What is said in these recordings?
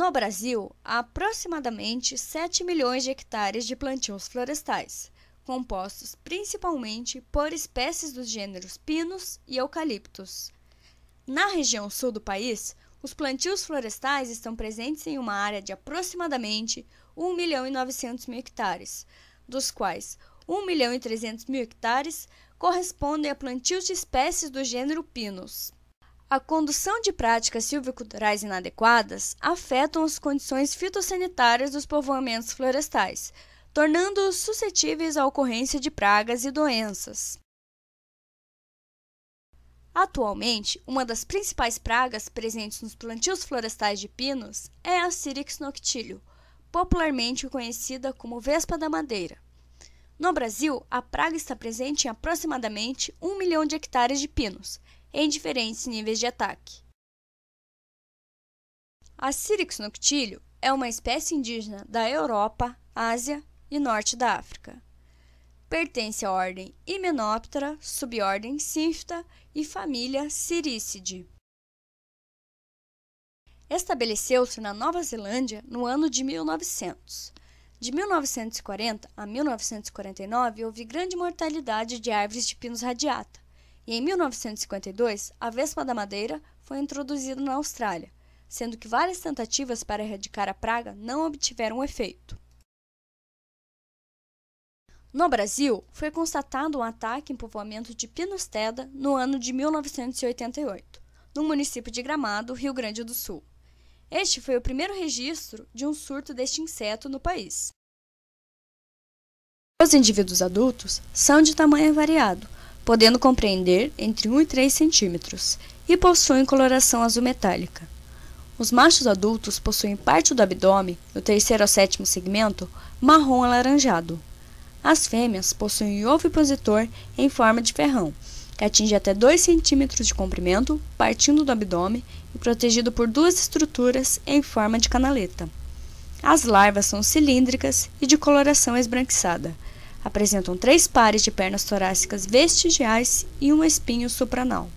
No Brasil, há aproximadamente 7 milhões de hectares de plantios florestais, compostos principalmente por espécies dos gêneros pinos e eucaliptos. Na região sul do país, os plantios florestais estão presentes em uma área de aproximadamente 1.900.000 hectares, dos quais 1.300.000 hectares correspondem a plantios de espécies do gênero Pinus. A condução de práticas silviculturais inadequadas afetam as condições fitossanitárias dos povoamentos florestais, tornando-os suscetíveis à ocorrência de pragas e doenças. Atualmente, uma das principais pragas presentes nos plantios florestais de pinos é a Syrinx noctilio, popularmente conhecida como vespa da madeira. No Brasil, a praga está presente em aproximadamente 1 milhão de hectares de pinos, em diferentes níveis de ataque. A Syrinx noctilio é uma espécie indígena da Europa, Ásia e Norte da África. Pertence à ordem Hymenoptera, subordem Symphota e família Siricidae. Estabeleceu-se na Nova Zelândia no ano de 1900. De 1940 a 1949, houve grande mortalidade de árvores de Pinus radiata, e em 1952, a vespa da madeira foi introduzida na Austrália, sendo que várias tentativas para erradicar a praga não obtiveram efeito. No Brasil, foi constatado um ataque em povoamento de Pinusteda no ano de 1988, no município de Gramado, Rio Grande do Sul. Este foi o primeiro registro de um surto deste inseto no país. Os indivíduos adultos são de tamanho variado, podendo compreender entre 1 e 3 centímetros, e possuem coloração azul metálica. Os machos adultos possuem parte do abdômen, do terceiro ao sétimo segmento, marrom alaranjado. As fêmeas possuem ovipositor em forma de ferrão, que atinge até 2 centímetros de comprimento, partindo do abdômen e protegido por 2 estruturas em forma de canaleta. As larvas são cilíndricas e de coloração esbranquiçada. Apresentam 3 pares de pernas torácicas vestigiais e um espinho supranal.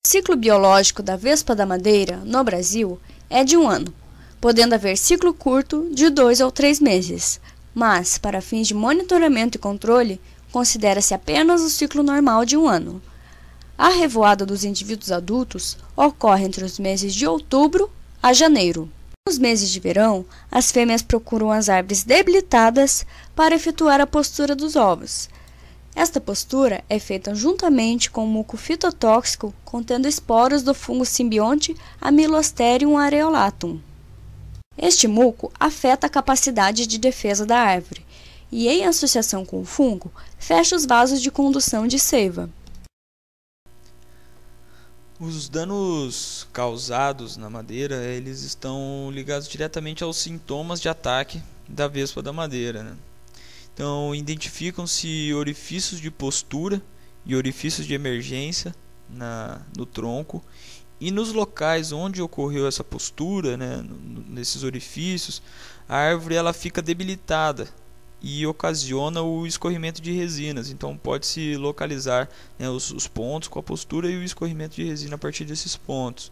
O ciclo biológico da vespa da madeira, no Brasil, é de 1 ano, podendo haver ciclo curto de 2 ou 3 meses, mas, para fins de monitoramento e controle, considera-se apenas o ciclo normal de 1 ano. A revoada dos indivíduos adultos ocorre entre os meses de outubro a janeiro. Nos meses de verão, as fêmeas procuram as árvores debilitadas para efetuar a postura dos ovos. Esta postura é feita juntamente com um muco fitotóxico contendo esporos do fungo simbionte Amylosterium areolatum. Este muco afeta a capacidade de defesa da árvore e, em associação com o fungo, fecha os vasos de condução de seiva. Os danos causados na madeira, eles estão ligados diretamente aos sintomas de ataque da vespa da madeira, né? Então, identificam-se orifícios de postura e orifícios de emergência no tronco, e nos locais onde ocorreu essa postura, né, nesses orifícios, a árvore ela fica debilitada e ocasiona o escorrimento de resinas. Então pode-se localizar, né, os pontos com a postura e o escorrimento de resina a partir desses pontos.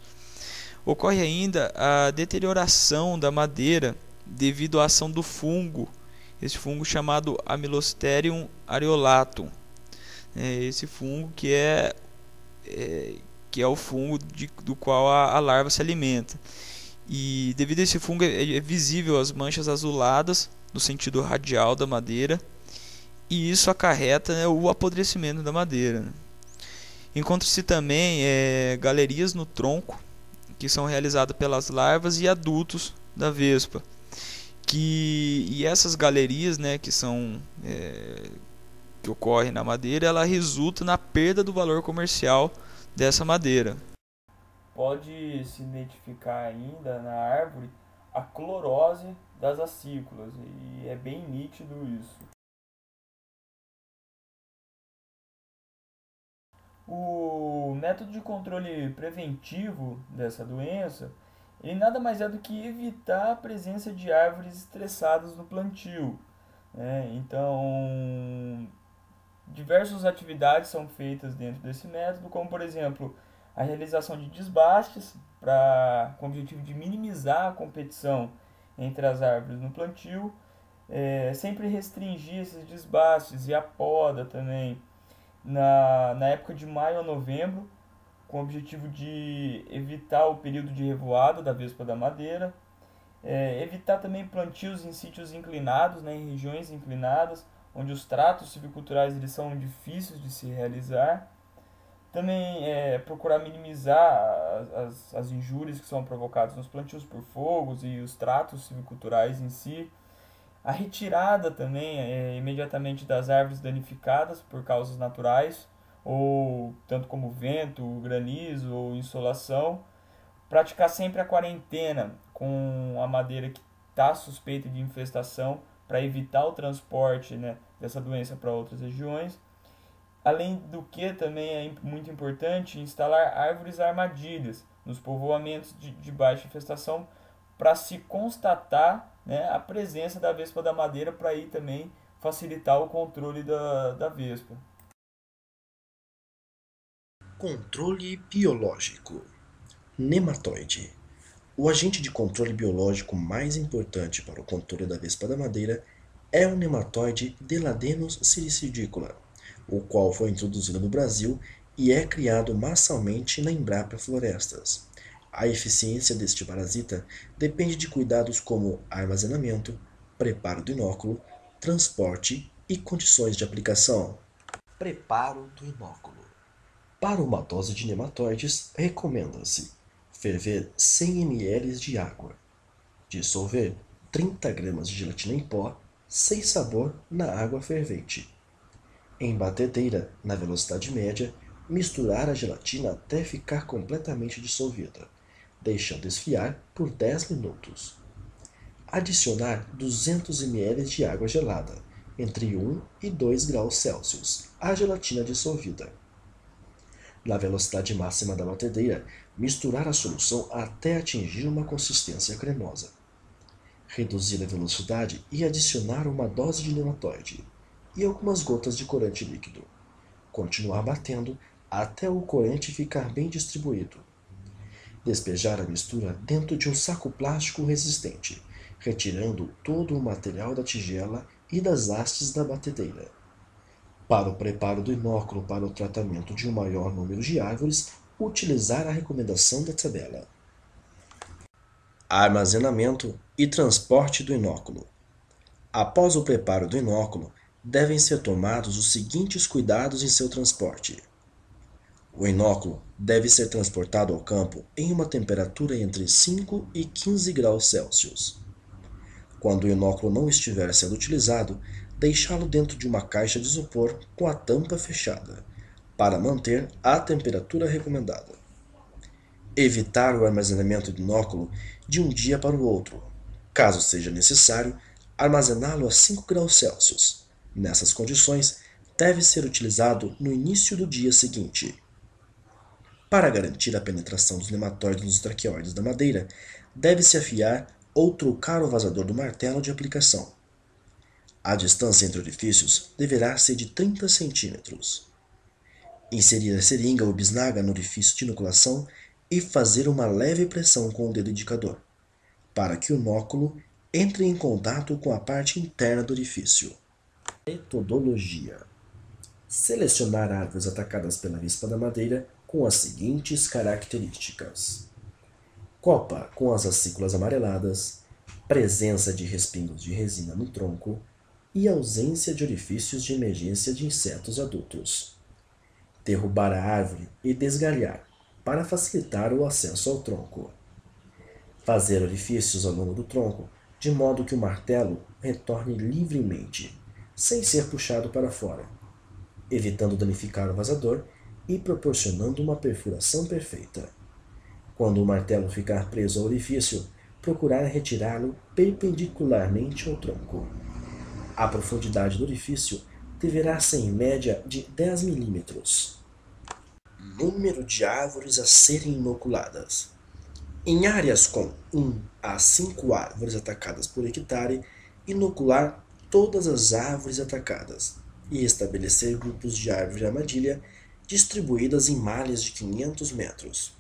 Ocorre ainda a deterioração da madeira devido à ação do fungo, esse fungo chamado Amylosterium areolatum. Esse fungo que é o fungo do qual a larva se alimenta. E devido a esse fungo é visível as manchas azuladas no sentido radial da madeira, e isso acarreta, né, o apodrecimento da madeira, né? Encontra-se também galerias no tronco, que são realizadas pelas larvas e adultos da vespa. E essas galerias, né, que ocorrem na madeira, ela resulta na perda do valor comercial dessa madeira. Pode se identificar ainda na árvore a clorose das acículas, e é bem nítido isso. O método de controle preventivo dessa doença, ele nada mais é do que evitar a presença de árvores estressadas no plantio, né? Então, diversas atividades são feitas dentro desse método, como por exemplo, a realização de desbastes com o objetivo de minimizar a competição entre as árvores no plantio, sempre restringir esses desbastes e a poda também na época de maio a novembro, com o objetivo de evitar o período de revoada da vespa da madeira, evitar também plantios em sítios inclinados, né, em regiões inclinadas, onde os tratos silviculturais eles são difíceis de se realizar. Também procurar minimizar as injúrias que são provocadas nos plantios por fogos e os tratos silviculturais em si. A retirada também imediatamente das árvores danificadas por causas naturais, ou tanto como vento, granizo ou insolação. Praticar sempre a quarentena com a madeira que está suspeita de infestação para evitar o transporte, né, dessa doença para outras regiões. Além do que também é muito importante instalar árvores armadilhas nos povoamentos de baixa infestação para se constatar, né, a presença da vespa da madeira, para aí também facilitar o controle da vespa. Controle biológico. Nematóide. O agente de controle biológico mais importante para o controle da vespa da madeira é o nematóide Deladenus silicidicula, o qual foi introduzido no Brasil e é criado massalmente na Embrapa Florestas. A eficiência deste parasita depende de cuidados como armazenamento, preparo do inóculo, transporte e condições de aplicação. Preparo do inóculo. Para uma dose de nematóides, recomenda-se ferver 100 ml de água, dissolver 30 gramas de gelatina em pó, sem sabor, na água fervente. Em batedeira, na velocidade média, misturar a gelatina até ficar completamente dissolvida, deixando esfriar por 10 minutos. Adicionar 200 ml de água gelada, entre 1 e 2 graus Celsius, à gelatina dissolvida. Na velocidade máxima da batedeira, misturar a solução até atingir uma consistência cremosa. Reduzir a velocidade e adicionar uma dose de nematóide e algumas gotas de corante líquido. Continuar batendo até o corante ficar bem distribuído. Despejar a mistura dentro de um saco plástico resistente, retirando todo o material da tigela e das hastes da batedeira. Para o preparo do inóculo para o tratamento de um maior número de árvores, utilizar a recomendação da tabela. Armazenamento e transporte do inóculo. Após o preparo do inóculo, devem ser tomados os seguintes cuidados em seu transporte. O inóculo deve ser transportado ao campo em uma temperatura entre 5 e 15 graus Celsius. Quando o inóculo não estiver sendo utilizado, deixá-lo dentro de uma caixa de isopor com a tampa fechada, para manter a temperatura recomendada. Evitar o armazenamento do inóculo de um dia para o outro. Caso seja necessário, armazená-lo a 5 graus Celsius. Nessas condições, deve ser utilizado no início do dia seguinte. Para garantir a penetração dos nematóides nos traqueoides da madeira, deve-se afiar ou trocar o vazador do martelo de aplicação. A distância entre orifícios deverá ser de 30 centímetros. Inserir a seringa ou bisnaga no orifício de inoculação e fazer uma leve pressão com o dedo indicador, para que o inóculo entre em contato com a parte interna do orifício. Metodologia. Selecionar árvores atacadas pela vespa da madeira com as seguintes características: copa com as acículas amareladas, presença de respingos de resina no tronco e ausência de orifícios de emergência de insetos adultos. Derrubar a árvore e desgalhar, para facilitar o acesso ao tronco. Fazer orifícios ao longo do tronco, de modo que o martelo retorne livremente, sem ser puxado para fora, evitando danificar o vazador e proporcionando uma perfuração perfeita. Quando o martelo ficar preso ao orifício, procurar retirá-lo perpendicularmente ao tronco. A profundidade do orifício deverá ser em média de 10 mm. Número de árvores a serem inoculadas. Em áreas com 1 a 5 árvores atacadas por hectare, inocular todas as árvores atacadas e estabelecer grupos de árvore armadilha distribuídas em malhas de 500 metros.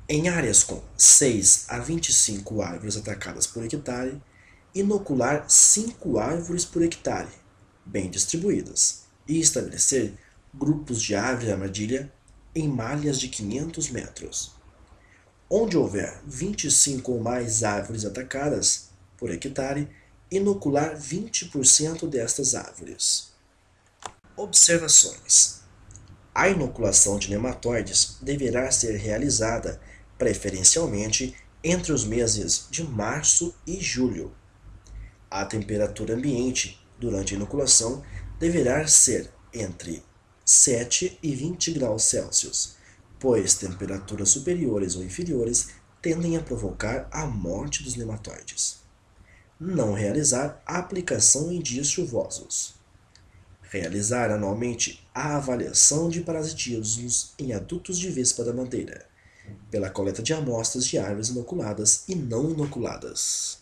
Em áreas com 6 a 25 árvores atacadas por hectare, inocular 5 árvores por hectare, bem distribuídas, e estabelecer grupos de árvores armadilha em malhas de 500 metros. Onde houver 25 ou mais árvores atacadas por hectare, inocular 20% destas árvores. Observações: a inoculação de nematóides deverá ser realizada preferencialmente entre os meses de março e julho. A temperatura ambiente durante a inoculação deverá ser entre 7 e 20 graus Celsius, pois temperaturas superiores ou inferiores tendem a provocar a morte dos nematóides. Não realizar a aplicação em dias chuvosos. Realizar anualmente a avaliação de parasitismos em adultos de vespa da madeira, pela coleta de amostras de árvores inoculadas e não inoculadas.